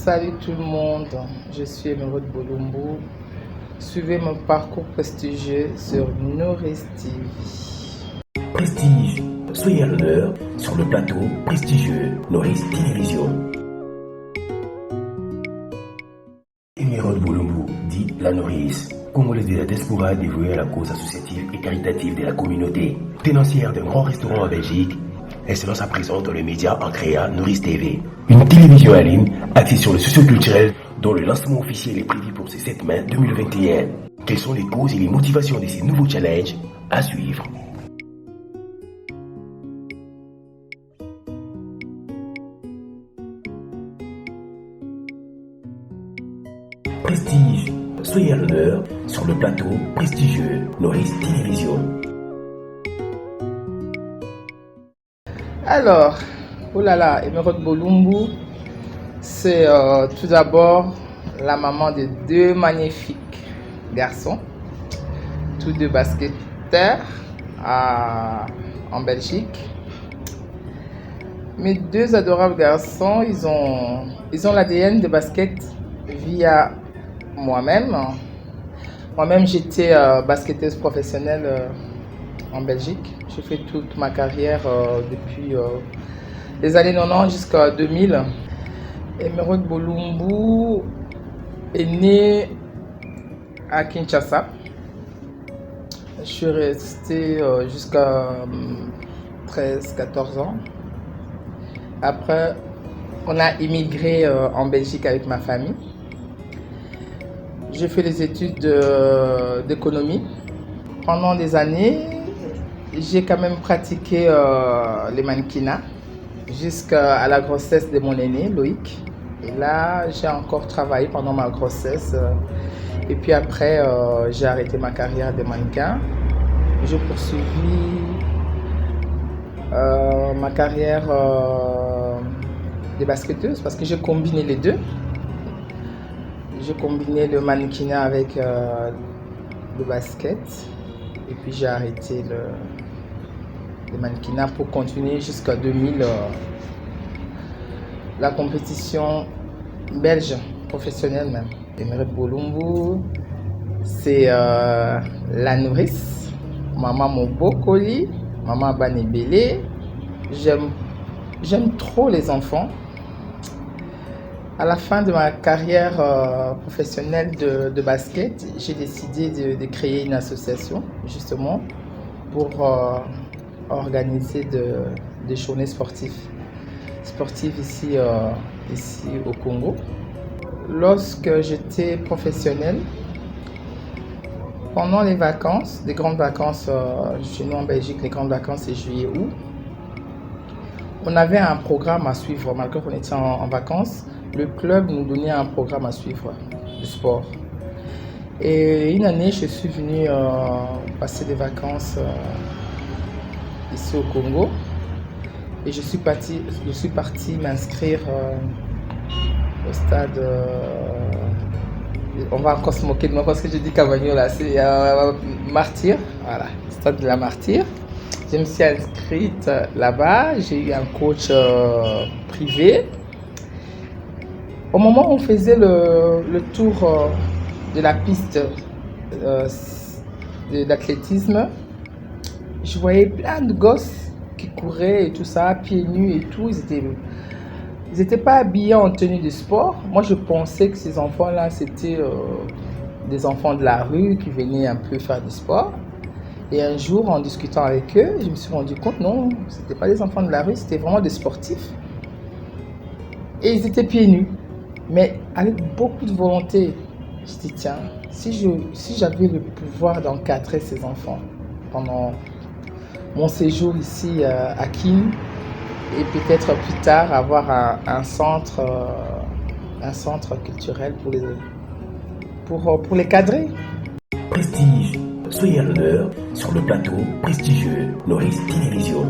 Salut tout le monde, je suis Emeraude Bolumbu. Suivez mon parcours prestigieux sur Nourice TV. Prestige, soyez à l'honneur sur le plateau prestigieux Nourice Télévision. Emeraude Bolumbu dit la Nourice, congolaise de la diaspora dévouée à la cause associative et caritative de la communauté. Tenancière d'un grand restaurant en Belgique, elle se lance à présent dans les médias en créant Nourice TV, une télévision en ligne axée sur le socio-culturel dont le lancement officiel est prévu pour ce 7 mai 2021. Quelles sont les causes et les motivations de ces nouveaux challenges à suivre? Prestige, soyez à l'honneur sur le plateau prestigieux Nourice Télévision. Alors, oh là là, Emeraude Bolumbu, c'est tout d'abord la maman de deux magnifiques garçons, tous deux basketteurs en Belgique. Mes deux adorables garçons, ils ont l'ADN de basket via moi-même. Moi-même, j'étais basketteuse professionnelle en Belgique. J'ai fait toute ma carrière depuis les années 90 jusqu'à 2000. Emeraude Bolumbu est née à Kinshasa. Je suis restée jusqu'à 13-14 ans. Après, on a immigré en Belgique avec ma famille. J'ai fait des études d'économie. Pendant des années, j'ai quand même pratiqué les mannequinat jusqu'à la grossesse de mon aîné, Loïc. Et là, j'ai encore travaillé pendant ma grossesse. Et puis après, j'ai arrêté ma carrière de mannequin. J'ai poursuivi ma carrière de basketteuse parce que j'ai combiné les deux. J'ai combiné le mannequinat avec le basket. Et puis j'ai arrêté le mannequinat pour continuer jusqu'à 2000 la compétition belge professionnelle même. Emeraude Bolumbu, c'est la nourrice, maman Mobokoli, maman Banebele. J'aime trop les enfants. À la fin de ma carrière professionnelle de basket, j'ai décidé de créer une association justement pour organiser des journées sportives ici au Congo. Lorsque j'étais professionnelle, pendant les vacances, les grandes vacances chez nous en Belgique, les grandes vacances c'est juillet-août, on avait un programme à suivre malgré qu'on était en vacances. Le club nous donnait un programme à suivre de sport. Et une année, je suis venue passer des vacances ici au Congo. Et je suis partie m'inscrire au stade. On va encore se moquer de moi parce que je dis Cavagno là, c'est Martyr. Voilà, stade de la Martyr. Je me suis inscrite là-bas. J'ai eu un coach privé. Au moment où on faisait le tour de la piste d'athlétisme, je voyais plein de gosses qui couraient et tout ça, pieds nus et tout. Ils étaient pas habillés en tenue de sport. Moi, je pensais que ces enfants-là, c'était des enfants de la rue qui venaient un peu faire du sport. Et un jour, en discutant avec eux, je me suis rendu compte, non, c'était pas des enfants de la rue, c'était vraiment des sportifs. Et ils étaient pieds nus. Mais avec beaucoup de volonté, je dis tiens, si j'avais le pouvoir d'encadrer ces enfants pendant mon séjour ici à Kin et peut-être plus tard avoir un centre culturel pour les cadrer. Prestige, soyez à l'honneur sur le plateau prestigieux Nourice Télévision.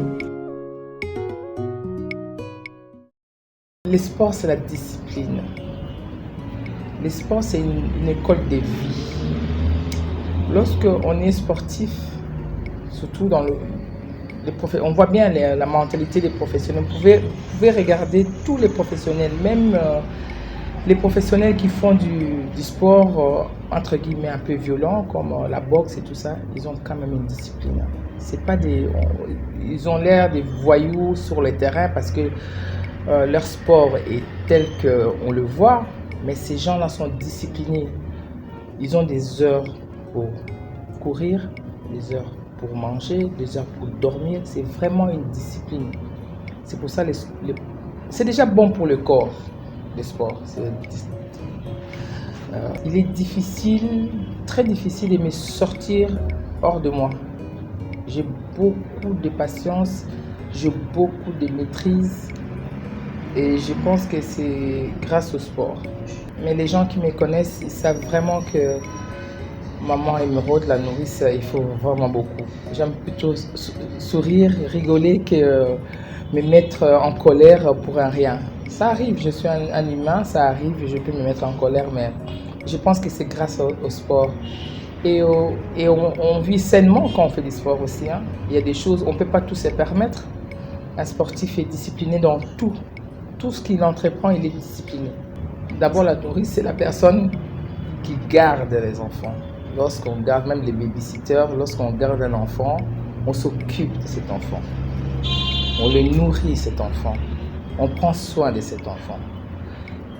Les sports, c'est la discipline. Les sports, c'est une école de vie. Lorsque on est sportif, surtout dans on voit bien la mentalité des professionnels. Vous pouvez regarder tous les professionnels, même Les professionnels qui font du sport, entre guillemets, un peu violent, comme la boxe et tout ça, ils ont quand même une discipline. C'est pas ils ont l'air des voyous sur le terrain parce que leur sport est tel qu'on le voit, mais ces gens-là sont disciplinés. Ils ont des heures pour courir, des heures pour manger, des heures pour dormir. C'est vraiment une discipline. C'est pour ça c'est déjà bon pour le corps, le sport. Il est difficile, très difficile de me sortir hors de moi. J'ai beaucoup de patience, j'ai beaucoup de maîtrise et je pense que c'est grâce au sport. Mais les gens qui me connaissent, ils savent vraiment que maman Émeraude, la nourrice, il faut vraiment beaucoup. J'aime plutôt sourire, rigoler que me mettre en colère pour un rien. Ça arrive, je suis un humain, ça arrive, je peux me mettre en colère, mais je pense que c'est grâce au sport. Et on vit sainement quand on fait du sport aussi. Hein. Il y a des choses, on ne peut pas tout se permettre. Un sportif est discipliné dans tout. Tout ce qu'il entreprend, il est discipliné. D'abord, la nourrice, c'est la personne qui garde les enfants. Lorsqu'on garde, même les babysitters, lorsqu'on garde un enfant, on s'occupe de cet enfant. On le nourrit, cet enfant. On prend soin de cet enfant.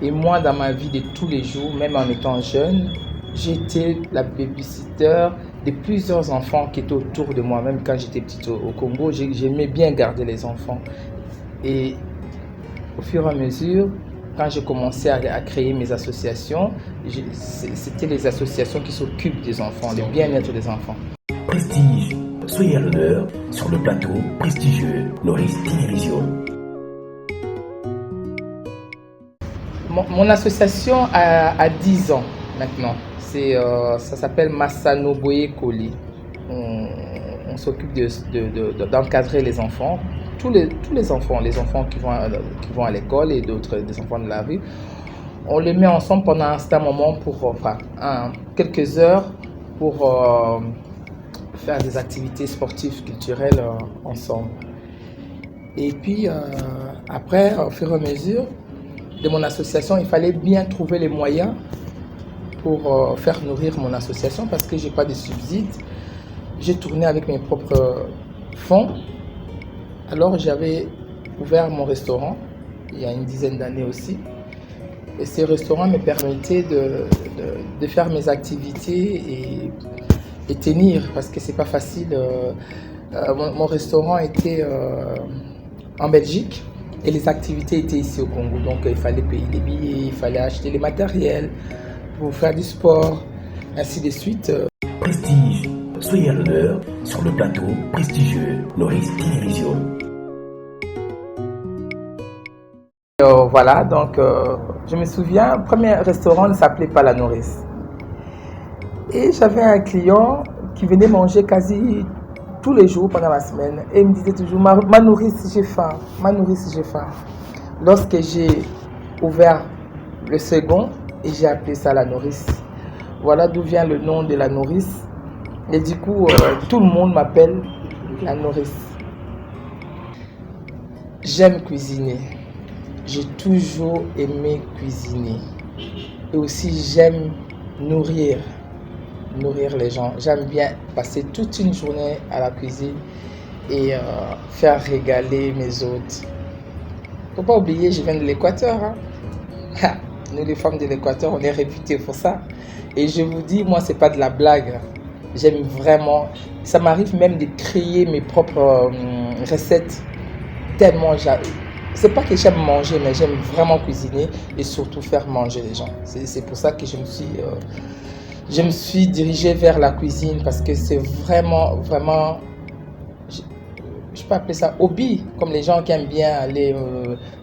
Et moi, dans ma vie de tous les jours, même en étant jeune, j'étais la babysitter de plusieurs enfants qui étaient autour de moi. Même quand j'étais petite au Congo, j'aimais bien garder les enfants. Et au fur et à mesure, quand j'ai commencé à créer mes associations, c'était les associations qui s'occupent des enfants, du bien-être des enfants. Prestige, soyez à l'honneur sur le plateau prestigieux Nourrice Télévision. Mon association a 10 ans maintenant. Ça s'appelle Masano Boye Koli. On s'occupe d'encadrer les enfants, tous les enfants qui vont à l'école et des enfants de la rue. On les met ensemble pendant un certain moment quelques heures pour faire des activités sportives, culturelles ensemble. Et puis après, au fur et à mesure de mon association, il fallait bien trouver les moyens pour faire nourrir mon association parce que je n'ai pas de subsides. J'ai tourné avec mes propres fonds. Alors j'avais ouvert mon restaurant il y a une dizaine d'années aussi. Et ce restaurant me permettait de faire mes activités et tenir parce que c'est pas facile. Mon restaurant était en Belgique et les activités étaient ici au Congo. Donc il fallait payer les billets, il fallait acheter les matériels pour faire du sport, ainsi de suite. Prestige, soyez à l'honneur sur le plateau prestigieux Nourrice Télévision. Voilà, donc je me souviens, le premier restaurant ne s'appelait pas La Nourrice. Et j'avais un client qui venait manger quasi tous les jours pendant la semaine. Et il me disait toujours, ma nourrice, j'ai faim, ma nourrice, j'ai faim. Lorsque j'ai ouvert le second, et j'ai appelé ça La Nourrice. Voilà d'où vient le nom de La Nourrice. Et du coup, tout le monde m'appelle La Nourrice. J'aime cuisiner. J'ai toujours aimé cuisiner. Et aussi, j'aime nourrir les gens. J'aime bien passer toute une journée à la cuisine et faire régaler mes hôtes. Faut pas oublier, je viens de l'Équateur. Hein. Nous, les femmes de l'Équateur, on est réputées pour ça. Et je vous dis, moi, c'est pas de la blague. J'aime vraiment. Ça m'arrive même de créer mes propres recettes. Tellement c'est pas que j'aime manger, mais j'aime vraiment cuisiner et surtout faire manger les gens. C'est pour ça que je me suis dirigée vers la cuisine parce que c'est vraiment, je peux appeler ça hobby, comme les gens qui aiment bien aller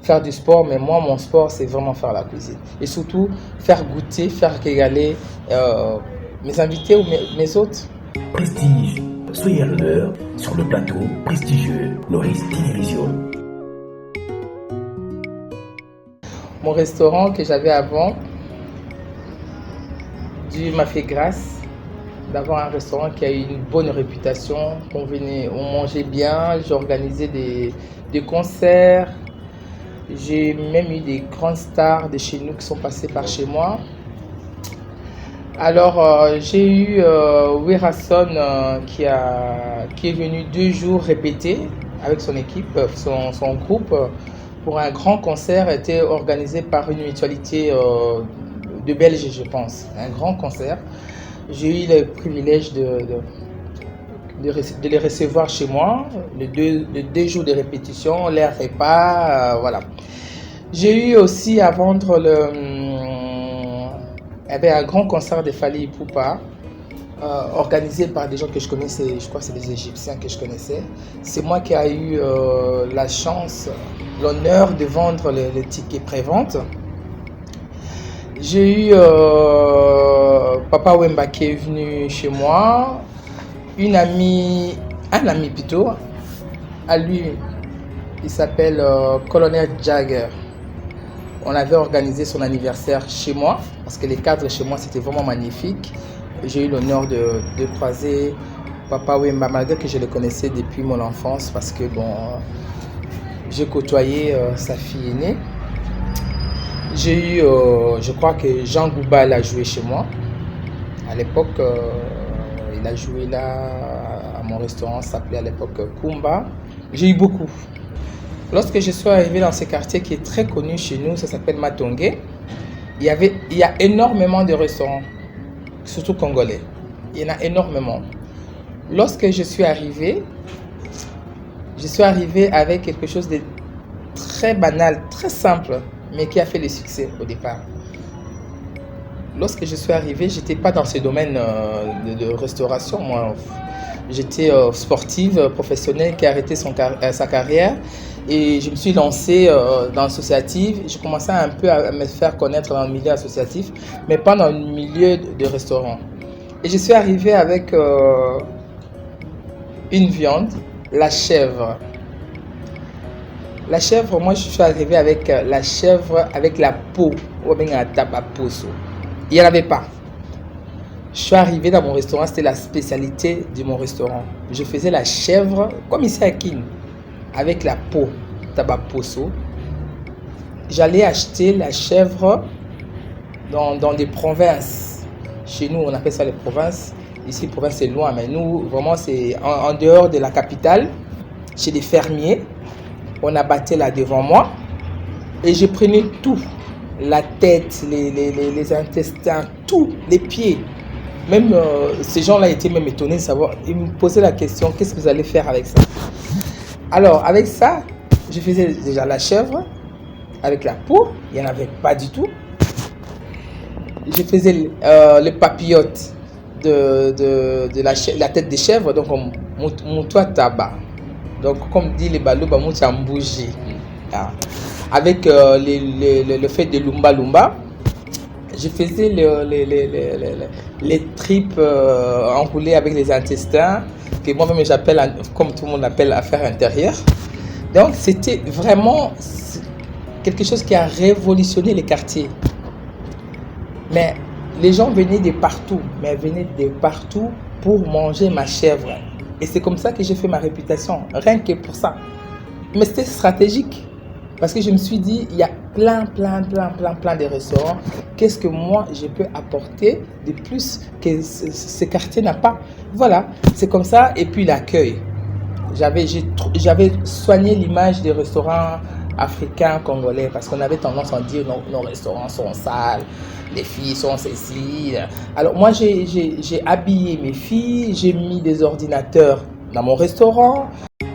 faire du sport, mais moi, mon sport, c'est vraiment faire la cuisine. Et surtout, faire goûter, faire régaler mes invités ou mes hôtes. Prestige, soyez à l'honneur sur le plateau prestigieux Nourrice Télévision. Mon restaurant que j'avais avant, Dieu m'a fait grâce d'avoir un restaurant qui a eu une bonne réputation. On mangeait bien, j'organisais des concerts, J'ai même eu des grandes stars de chez nous qui sont passées par chez moi. Alors, j'ai eu Werason qui est venu 2 jours répéter avec son équipe, son groupe, pour un grand concert été organisé par une mutualité de Belge, je pense. Un grand concert. J'ai eu le privilège de les recevoir chez moi, les 2 jours de répétition, les repas, voilà. J'ai eu aussi à vendre il y avait un grand concert de Fally Ipupa, organisé par des gens que je connaissais, je crois que c'est des Égyptiens que je connaissais. C'est moi qui ai eu la chance, l'honneur de vendre les tickets pré-vente. J'ai eu Papa Wemba qui est venu chez moi, un ami plutôt, à lui, il s'appelle Colonel Jagger. On avait organisé son anniversaire chez moi, parce que les cadres chez moi c'était vraiment magnifique. J'ai eu l'honneur de croiser Papa Wemba, malgré que je le connaissais depuis mon enfance, parce que bon, j'ai côtoyé sa fille aînée. J'ai eu, je crois que Jean Gouba l'a joué chez moi. À l'époque, il a joué là à mon restaurant, ça s'appelait à l'époque Kumba. J'ai eu beaucoup. Lorsque je suis arrivé dans ce quartier qui est très connu chez nous, ça s'appelle Matongé, il y a énormément de restaurants, surtout congolais. Il y en a énormément. Lorsque je suis arrivé avec quelque chose de très banal, très simple, mais qui a fait le succès au départ. Lorsque je suis arrivé, je n'étais pas dans ce domaine de restauration. Moi, j'étais sportive, professionnelle qui a arrêté sa carrière. Et je me suis lancée dans l'associatif. Je commençais un peu à me faire connaître dans le milieu associatif, mais pas dans le milieu de restaurant. Et je suis arrivée avec une viande, la chèvre. La chèvre, moi je suis arrivée avec la chèvre avec la peau. Il n'y en avait pas. Je suis arrivée dans mon restaurant, c'était la spécialité de mon restaurant. Je faisais la chèvre, comme ici à Kin, avec la peau, tabaposo. J'allais acheter la chèvre dans des provinces. Chez nous, on appelle ça les provinces. Ici, province, c'est loin, mais nous, vraiment, c'est en dehors de la capitale, chez des fermiers. On abattait là devant moi et je prenais tout. La tête, les intestins, tout, les pieds. Même ces gens-là étaient même étonnés de savoir. Ils me posaient la question, qu'est-ce que vous allez faire avec ça? Alors, avec ça, je faisais déjà la chèvre, avec la peau, il n'y en avait pas du tout. Je faisais le papillote de la tête de chèvre, donc mon toit tabac. Donc, comme dit les balous, bougie. Avec le fait de lumba lumba, je faisais les tripes enroulées avec les intestins, que moi-même j'appelle, comme tout le monde appelle, affaire intérieure. Donc, c'était vraiment quelque chose qui a révolutionné les quartiers. Mais les gens venaient de partout, pour manger ma chèvre. Et c'est comme ça que j'ai fait ma réputation, rien que pour ça. Mais c'était stratégique. Parce que je me suis dit, il y a plein de restaurants. Qu'est-ce que moi, je peux apporter de plus que ce quartier n'a pas? Voilà, c'est comme ça. Et puis l'accueil. J'avais soigné l'image des restaurants africains, congolais. Parce qu'on avait tendance à dire, nos restaurants sont sales, les filles sont ceci. Alors moi, j'ai habillé mes filles, j'ai mis des ordinateurs dans mon restaurant.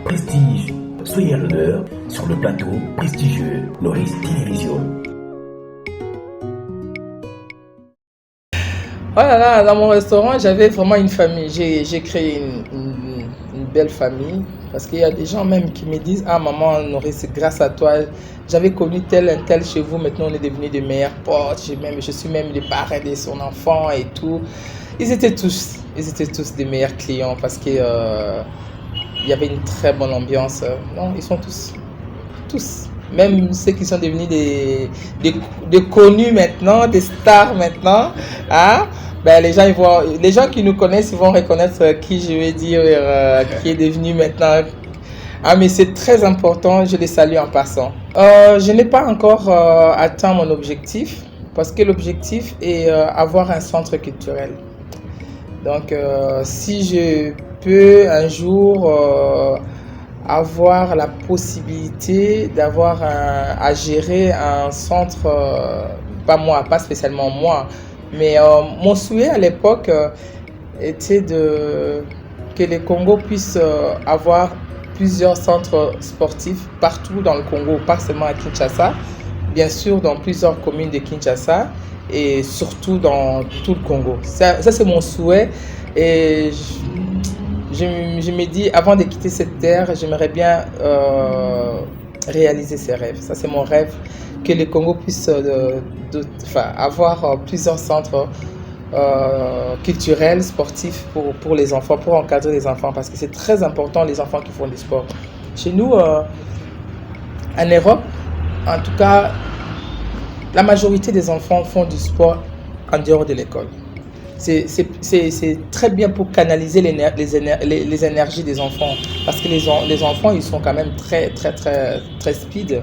Prestige. Soyez à l'honneur sur le plateau prestigieux Noris Télévision. Oh là là, dans mon restaurant, j'avais vraiment une famille. J'ai créé une belle famille. Parce qu'il y a des gens même qui me disent, ah maman, Noris, c'est grâce à toi. J'avais connu tel chez vous, maintenant on est devenus des meilleurs potes. Je suis même le parrain de son enfant et tout. Ils étaient tous des meilleurs clients parce que il y avait une très bonne ambiance. Non, ils sont tous. Même ceux qui sont devenus des connus maintenant, des stars maintenant. Hein? Ben, les gens qui nous connaissent, ils vont reconnaître qui je vais dire, qui est devenu maintenant Ah, mais c'est très important, je les salue en passant. Je n'ai pas encore atteint mon objectif parce que l'objectif est avoir un centre culturel. Donc, si je peux un jour avoir la possibilité d'avoir à gérer un centre, pas moi, pas spécialement moi, mais mon souhait à l'époque était que le Congo puisse avoir plusieurs centres sportifs partout dans le Congo, pas seulement à Kinshasa, bien sûr dans plusieurs communes de Kinshasa et surtout dans tout le Congo. Ça c'est mon souhait et je me dis, avant de quitter cette terre, j'aimerais bien réaliser ces rêves. Ça, c'est mon rêve, que le Congo puisse avoir plusieurs centres culturels, sportifs pour les enfants, pour encadrer les enfants, parce que c'est très important, les enfants qui font du sport. Chez nous, en Europe, en tout cas, la majorité des enfants font du sport en dehors de l'école. C'est très bien pour canaliser les énergies des enfants. Parce que les enfants, ils sont quand même très speed,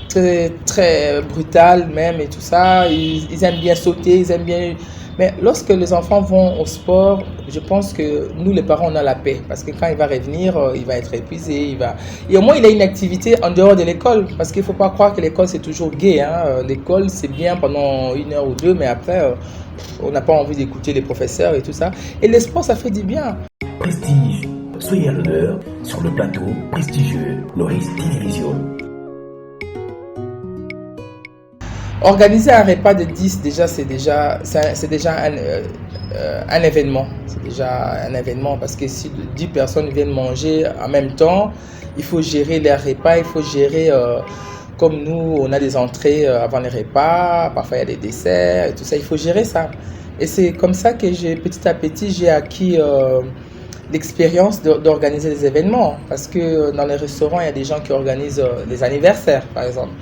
très brutal même et tout ça. Ils aiment bien sauter, ils aiment bien... Mais lorsque les enfants vont au sport, je pense que nous, les parents, on a la paix. Parce que quand il va revenir, il va être épuisé. Et au moins, il a une activité en dehors de l'école. Parce qu'il ne faut pas croire que l'école, c'est toujours gai. Hein. L'école, c'est bien pendant 1 heure ou 2, mais après, on n'a pas envie d'écouter les professeurs et tout ça. Et le sport, ça fait du bien. Prestige, soyez à l'honneur sur le plateau prestigieux Noris Télévision. Organiser un repas de 10, c'est déjà un événement. C'est déjà un événement parce que si 10 personnes viennent manger en même temps, il faut gérer les repas, il faut gérer, comme nous, on a des entrées avant les repas, parfois il y a des desserts et tout ça, il faut gérer ça. Et c'est comme ça que petit à petit, j'ai acquis l'expérience d'organiser des événements. Parce que dans les restaurants, il y a des gens qui organisent les anniversaires, par exemple.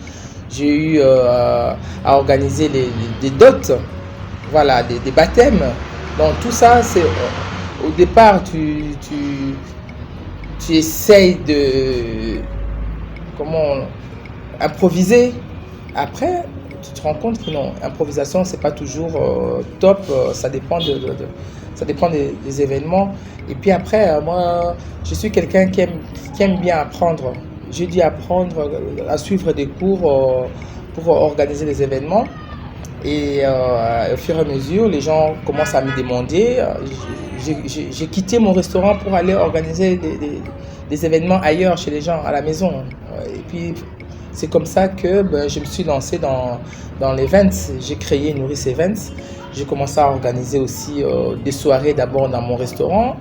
J'ai eu à organiser des dots, voilà, des baptêmes. Donc tout ça, c'est au départ, tu essayes de improviser. Après, tu te rends compte que non, improvisation, c'est pas toujours top. Ça dépend ça dépend des événements. Et puis après, moi, je suis quelqu'un qui aime bien apprendre. J'ai dû apprendre à suivre des cours pour organiser des événements. Et au fur et à mesure, les gens commencent à me demander. J'ai quitté mon restaurant pour aller organiser des événements ailleurs, chez les gens, à la maison. Et puis, c'est comme ça que je me suis lancé dans l'events. J'ai créé Noris Events. J'ai commencé à organiser aussi des soirées d'abord dans mon restaurant.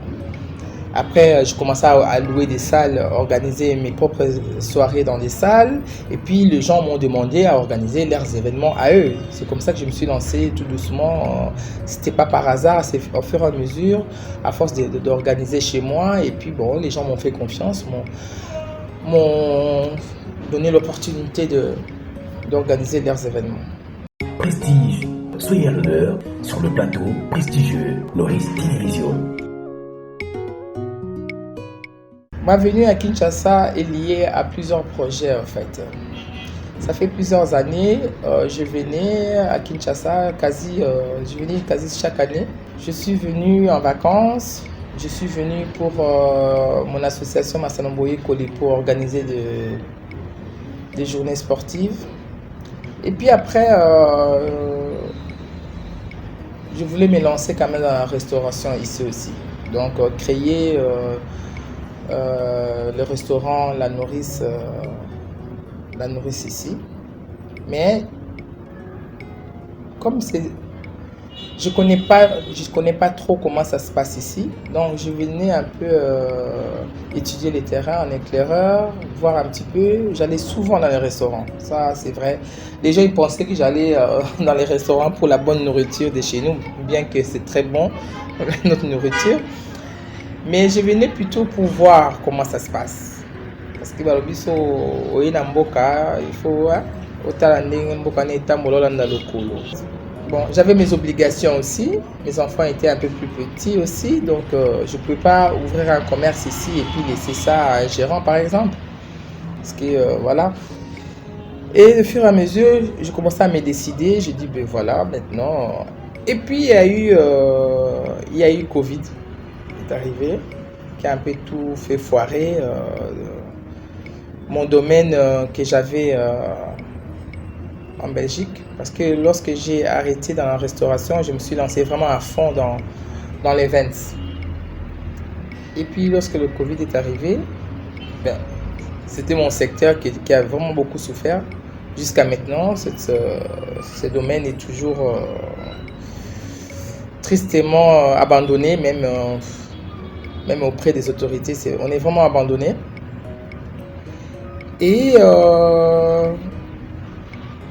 Après, je commençais à louer des salles, organiser mes propres soirées dans des salles. Et puis, les gens m'ont demandé à organiser leurs événements à eux. C'est comme ça que je me suis lancé tout doucement. C'était pas par hasard, c'est au fur et à mesure, à force d'organiser chez moi. Et puis, bon, les gens m'ont fait confiance, m'ont donné l'opportunité d'organiser leurs événements. Prestige, soyez à l'honneur sur le plateau prestigieux Noris Télévision. Ma venue à Kinshasa est liée à plusieurs projets en fait. Ça fait plusieurs années, je venais à Kinshasa je venais quasi chaque année. Je suis venu en vacances, je suis venu pour mon association Massanomboye Koli pour organiser des journées sportives. Et puis après, je voulais me lancer quand même dans la restauration ici aussi. Donc créer le restaurant La Nourrice ici. Mais comme je connais pas trop comment ça se passe ici, donc je venais un peu étudier les terrains en éclaireur, voir un petit peu. J'allais souvent dans les restaurants, ça c'est vrai. Les gens ils pensaient que j'allais dans les restaurants pour la bonne nourriture de chez nous, bien que c'est très bon notre nourriture. Mais je venais plutôt pour voir comment ça se passe. Parce que balobiso oina mboka, il faut otala ndenge mboka na etambola olanda lokolo. bon, j'avais mes obligations aussi. Mes enfants étaient un peu plus petits aussi, donc je ne peux pas ouvrir un commerce ici et puis laisser ça à un gérant, par exemple. Parce que, voilà. Et au fur et à mesure, je commençais à me décider. Je dis, ben voilà, maintenant. Et puis, il y a eu Covid qui est arrivé, qui a un peu tout fait foirer. Mon domaine que j'avais en Belgique. Parce que lorsque j'ai arrêté dans la restauration, je me suis lancé vraiment à fond dans l'events. Et puis, lorsque le Covid est arrivé, ben, c'était mon secteur qui a vraiment beaucoup souffert. Jusqu'à maintenant, ce domaine est toujours tristement abandonné, même auprès des autorités. On est vraiment abandonné. Et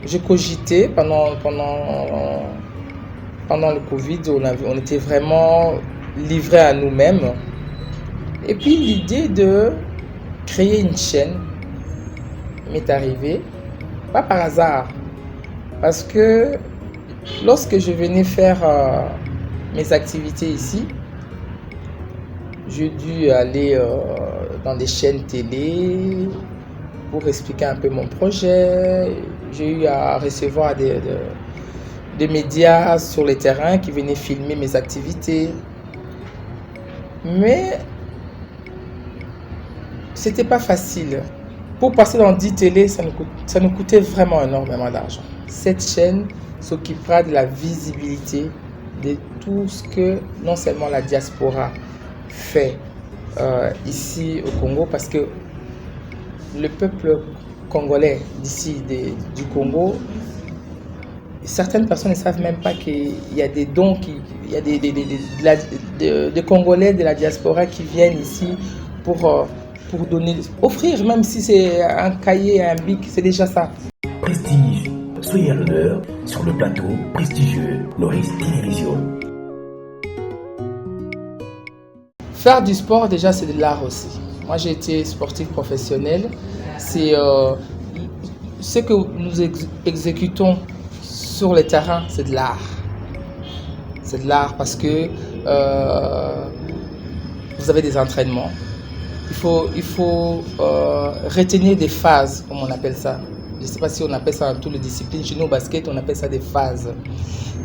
j'ai cogité pendant le Covid, on était vraiment livrés à nous-mêmes. Et puis l'idée de créer une chaîne m'est arrivée, pas par hasard, parce que lorsque je venais faire mes activités ici, j'ai dû aller dans des chaînes télé pour expliquer un peu mon projet. J'ai eu à recevoir des médias sur les terrains qui venaient filmer mes activités. Mais c'était pas facile. Pour passer dans 10 télés, ça nous coûtait vraiment énormément d'argent. Cette chaîne s'occupera de la visibilité de tout ce que non seulement la diaspora fait ici au Congo, parce que le peuple congolais d'ici, du Congo, certaines personnes ne savent même pas qu'il y a des dons, il y a des Congolais de la diaspora qui viennent ici pour donner, offrir, même si c'est un cahier, un bic, c'est déjà ça. Prestige, soyez à l'honneur sur le plateau prestigieux Noris Télévision. Faire du sport, déjà, c'est de l'art aussi. Moi, j'ai été sportif professionnel. C'est ce que nous exécutons sur le terrain, c'est de l'art. C'est de l'art parce que vous avez des entraînements. Il faut retenir des phases, comme on appelle ça. Je ne sais pas si on appelle ça dans toutes les disciplines. Chez nous, au basket, on appelle ça des phases.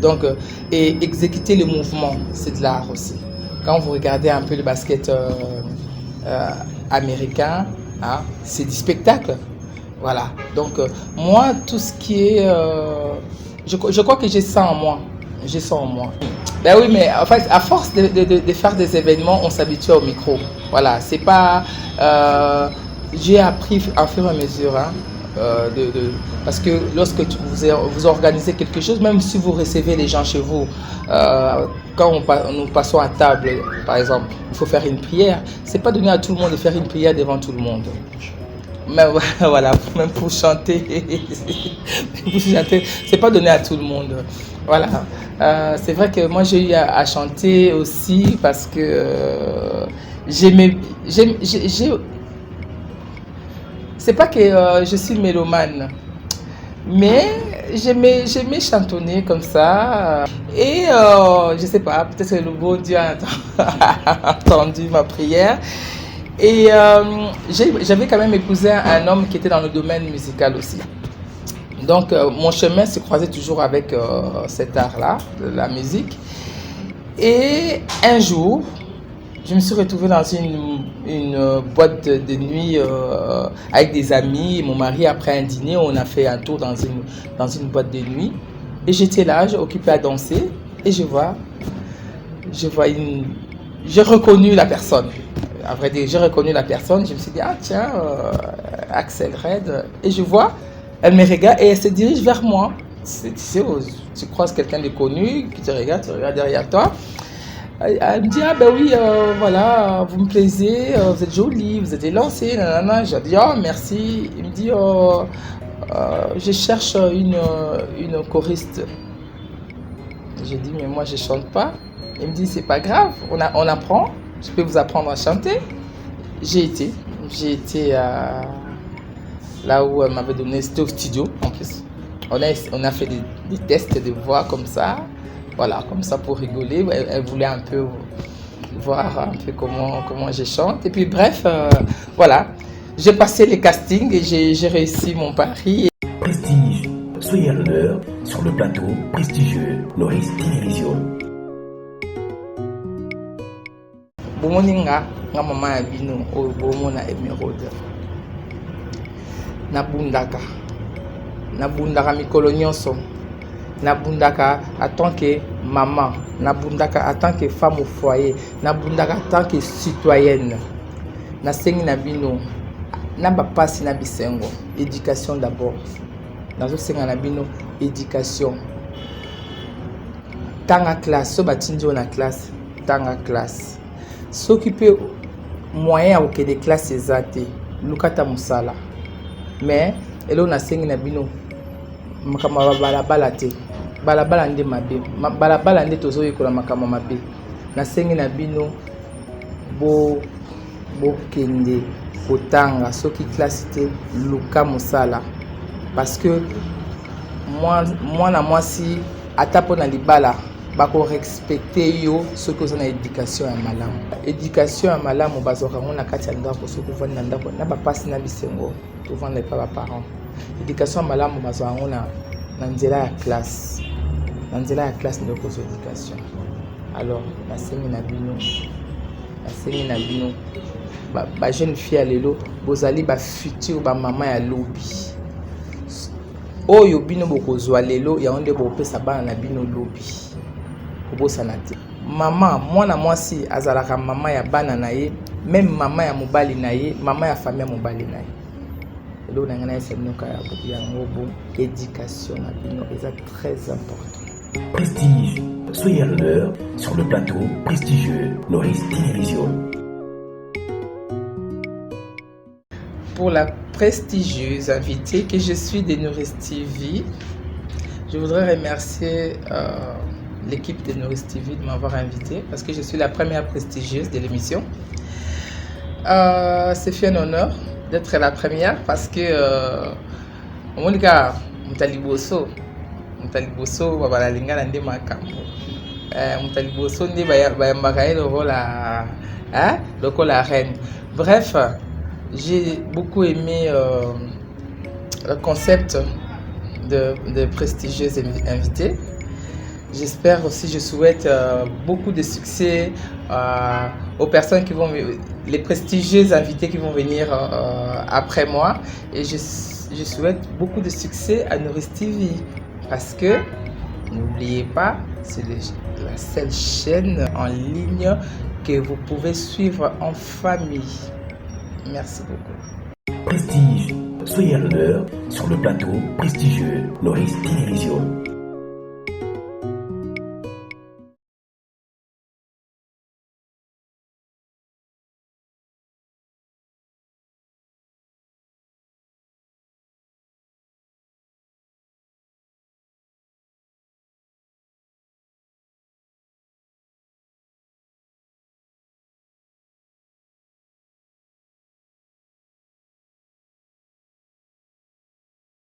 Donc, et exécuter le mouvement, c'est de l'art aussi. Quand vous regardez un peu le basket américain, hein, c'est du spectacle. Voilà. Donc, moi, tout ce qui est... je crois que j'ai ça en moi. J'ai ça en moi. Ben oui, mais en fait, à force de faire des événements, on s'habitue au micro. Voilà, c'est pas... j'ai appris à fur et à mesure, hein, parce que lorsque vous organisez quelque chose, même si vous recevez les gens chez vous, quand nous passons à table, par exemple, il faut faire une prière. C'est pas donné à tout le monde de faire une prière devant tout le monde. Mais voilà, même pour chanter, c'est pas donné à tout le monde. Voilà. C'est vrai que moi j'ai eu à chanter aussi parce que c'est pas que je suis mélomane, mais j'aimais chantonner comme ça. Et je sais pas, peut-être que le beau Dieu a entendu ma prière. Et j'avais quand même épousé un homme qui était dans le domaine musical aussi. Donc mon chemin se croisait toujours avec cet art-là, de la musique. Et un jour, je me suis retrouvée dans une boîte de nuit avec des amis. Mon mari, après un dîner, on a fait un tour dans une boîte de nuit. Et j'étais là, occupée à danser. Et j'ai reconnu la personne. À vrai dire, j'ai reconnu la personne. Je me suis dit, ah tiens, Axel Red. Et je vois, elle me regarde et elle se dirige vers moi. Tu croises quelqu'un de connu qui te regarde, tu regardes derrière toi. Elle me dit, ah ben oui, voilà, vous me plaisez, vous êtes jolie, vous êtes élancée, nanana. J'ai dit, oh merci. Il me dit, je cherche une choriste. J'ai dit, mais moi je chante pas. Il me dit, c'est pas grave, on apprend, je peux vous apprendre à chanter. J'ai été là où elle m'avait donné, c'était au studio en plus. On a fait des tests de voix comme ça. Voilà, comme ça pour rigoler. Elle voulait un peu voir un peu comment je chante. Et puis bref, voilà. J'ai passé les castings et j'ai réussi mon pari. Prestige, soyez à l'honneur sur le plateau prestigieux Noris Télévision. Bomoninga, nga mama ya bino oyo bomona Emeraude. Nabundaka mikolo nyonso. Nabundaka en tant que maman, nabundaka en tant que femme au foyer, nabundaka en tant que citoyenne. Nasengi na bino na bapasi na bisengo, éducation d'abord. Nazo senga na bino éducation. Tanga classe, so batindi na classe, tanga classe. S'occuper moyen au que des classes ezate, lukata musala. Mais elo nasengi na bino makama balabala te. Balabala nde mabe, balabala nde tozoyekola makama mabe. Nasengi na bino bokende kotanga soki classe te luka musala, parce que mwana mwasi ata mpo na libala bako respecter yo soki oza na éducation ya malamu. Éducation ya malamu bazwaka yango na kati ya ndako soki ovandi na ndako na bapasi na bisengo tovanda epa baparent. Éducation ya malamu bazwa yango na nzela ya classe. Na nzela ya classe nde okozwa éducation. Alors nasengi na bino ba jeune fille ya lelo bozali ba futur ba mama ya lobi. Oyo bino bokozwa lelo ya onde bopesa bana na bino lobi. Kobosana te. Mama, mwana mwasi azalaka mama ya bana na ye, même mama ya mobali na ye, mama ya famille ya mobali na ye. Lelo na ngana esa bino kaya yango bo éducation na bino est très important. Prestige, soyez à l'honneur sur le plateau prestigieux Noris Télévision. Pour la prestigieuse invitée que je suis de Noris TV, je voudrais remercier l'équipe de Noris TV de m'avoir invité parce que je suis la première prestigieuse de l'émission. C'est fait un honneur d'être la première parce que mon gars, Mutaliboso, babalalinga nde makambo. Mutaliboso nde bayambaka le rôle la reine. Bref, j'ai beaucoup aimé le concept de prestigieuse invitée. J'espère aussi, je souhaite beaucoup de succès aux personnes qui vont, les prestigieuses invitées qui vont venir après moi. Et je souhaite beaucoup de succès à Noris TV parce que, n'oubliez pas, c'est la seule chaîne en ligne que vous pouvez suivre en famille. Merci beaucoup. Prestige, soyez à l'honneur sur le plateau prestigieux Noris Télévision.